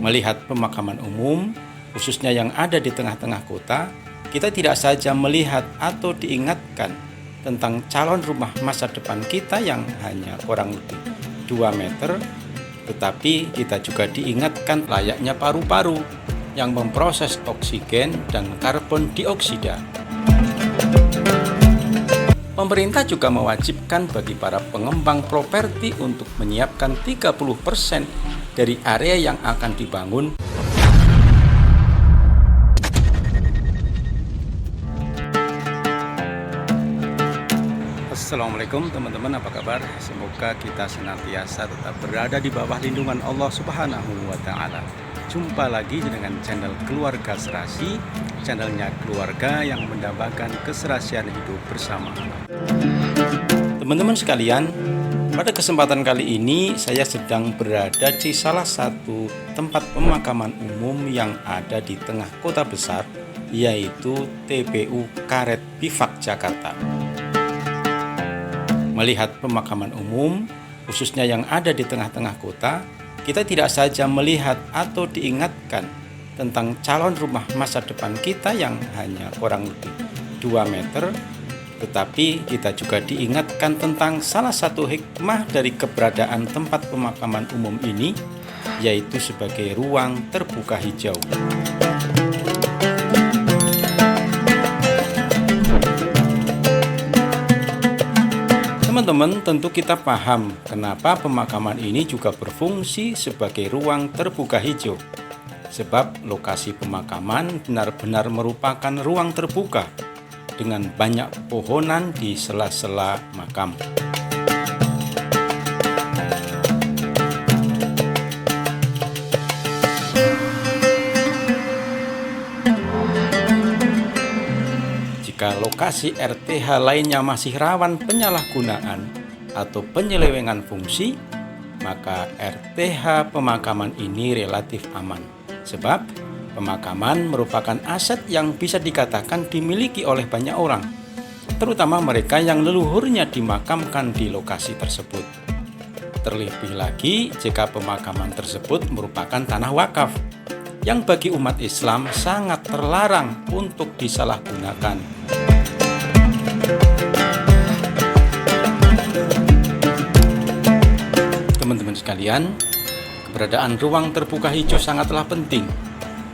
Melihat pemakaman umum, khususnya yang ada di tengah-tengah kota, kita tidak saja melihat atau diingatkan tentang calon rumah masa depan kita yang hanya kurang lebih 2 meter, tetapi kita juga diingatkan layaknya paru-paru yang memproses oksigen dan karbon dioksida. Pemerintah juga mewajibkan bagi para pengembang properti untuk menyiapkan 30% dari area yang akan dibangun. Assalamualaikum teman-teman, apa kabar? Semoga kita senantiasa tetap berada di bawah lindungan Allah Subhanahu wa Ta'ala. Jumpa lagi dengan channel Keluarga Serasi, channelnya keluarga yang mendambakan keserasian hidup bersama. Teman-teman sekalian, pada kesempatan kali ini saya sedang berada di salah satu tempat pemakaman umum yang ada di tengah kota besar, yaitu TPU Karet Bifak, Jakarta. Melihat pemakaman umum, khususnya yang ada di tengah-tengah kota, kita tidak saja melihat atau diingatkan tentang calon rumah masa depan kita yang hanya kurang lebih 2 meter, tetapi kita juga diingatkan tentang salah satu hikmah dari keberadaan tempat pemakaman umum ini, yaitu sebagai ruang terbuka hijau. Teman-teman, tentu kita paham kenapa pemakaman ini juga berfungsi sebagai ruang terbuka hijau. Sebab lokasi pemakaman benar-benar merupakan ruang terbuka dengan banyak pepohonan di sela-sela makam. Jika lokasi RTH lainnya masih rawan penyalahgunaan atau penyelewengan fungsi, maka RTH pemakaman ini relatif aman. Sebab pemakaman merupakan aset yang bisa dikatakan dimiliki oleh banyak orang, terutama mereka yang leluhurnya dimakamkan di lokasi tersebut. Terlebih lagi jika pemakaman tersebut merupakan tanah wakaf, yang bagi umat Islam sangat terlarang untuk disalahgunakan. Teman-teman sekalian, keberadaan ruang terbuka hijau sangatlah penting,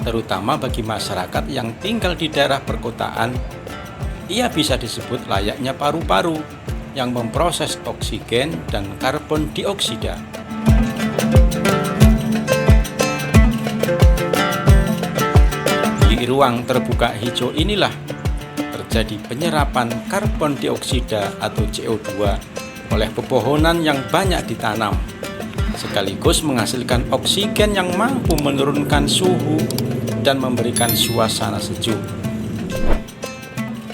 terutama bagi masyarakat yang tinggal di daerah perkotaan. Ia bisa disebut layaknya paru-paru yang memproses oksigen dan karbon dioksida. Di ruang terbuka hijau inilah terjadi penyerapan karbon dioksida atau CO2 oleh pepohonan yang banyak ditanam, sekaligus menghasilkan oksigen yang mampu menurunkan suhu dan memberikan suasana sejuk.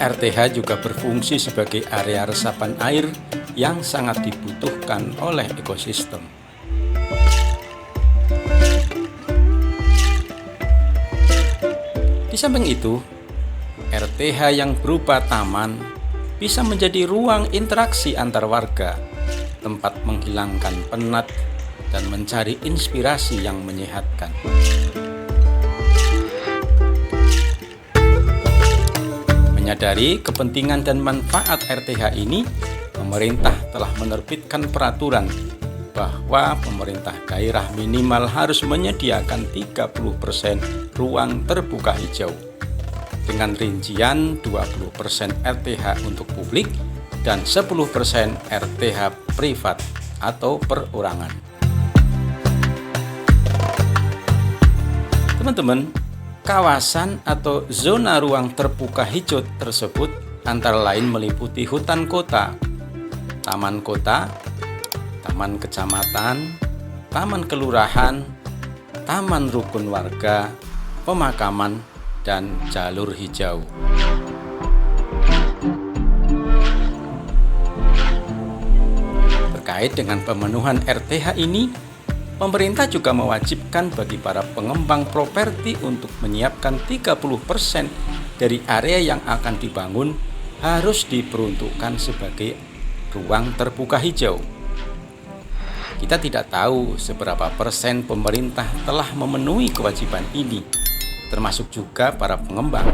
RTH juga berfungsi sebagai area resapan air yang sangat dibutuhkan oleh ekosistem. Di samping itu, RTH yang berupa taman bisa menjadi ruang interaksi antar warga, tempat menghilangkan penat dan mencari inspirasi yang menyehatkan. Menyadari kepentingan dan manfaat RTH ini, pemerintah telah menerbitkan peraturan bahwa pemerintah daerah minimal harus menyediakan 30% ruang terbuka hijau dengan rincian 20% RTH untuk publik dan 10% RTH privat atau perorangan. Teman-teman, kawasan atau zona ruang terbuka hijau tersebut antara lain meliputi hutan kota, taman kota, taman kecamatan, taman kelurahan, taman rukun warga, pemakaman, dan jalur hijau. Terkait dengan pemenuhan RTH ini, pemerintah juga mewajibkan bagi para pengembang properti untuk menyiapkan 30% dari area yang akan dibangun harus diperuntukkan sebagai ruang terbuka hijau. Kita tidak tahu seberapa persen pemerintah telah memenuhi kewajiban ini, termasuk juga para pengembang.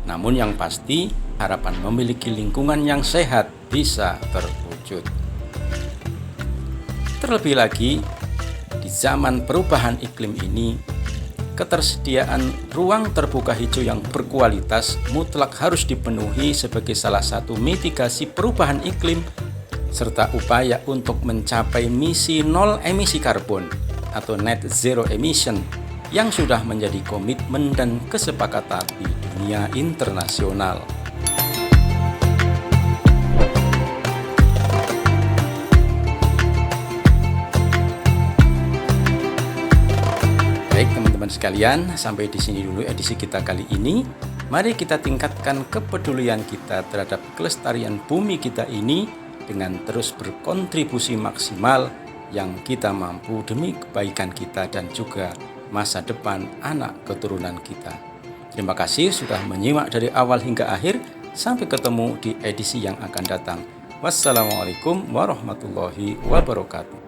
Namun yang pasti, harapan memiliki lingkungan yang sehat bisa terwujud. Terlebih lagi, di zaman perubahan iklim ini, ketersediaan ruang terbuka hijau yang berkualitas mutlak harus dipenuhi sebagai salah satu mitigasi perubahan iklim serta upaya untuk mencapai misi nol emisi karbon atau net zero emission yang sudah menjadi komitmen dan kesepakatan di dunia internasional. Baik teman-teman sekalian, sampai di sini dulu edisi kita kali ini. Mari kita tingkatkan kepedulian kita terhadap kelestarian bumi kita ini dengan terus berkontribusi maksimal yang kita mampu demi kebaikan kita dan juga masa depan anak keturunan kita. Terima kasih sudah menyimak dari awal hingga akhir. Sampai ketemu di edisi yang akan datang. Wassalamualaikum warahmatullahi wabarakatuh.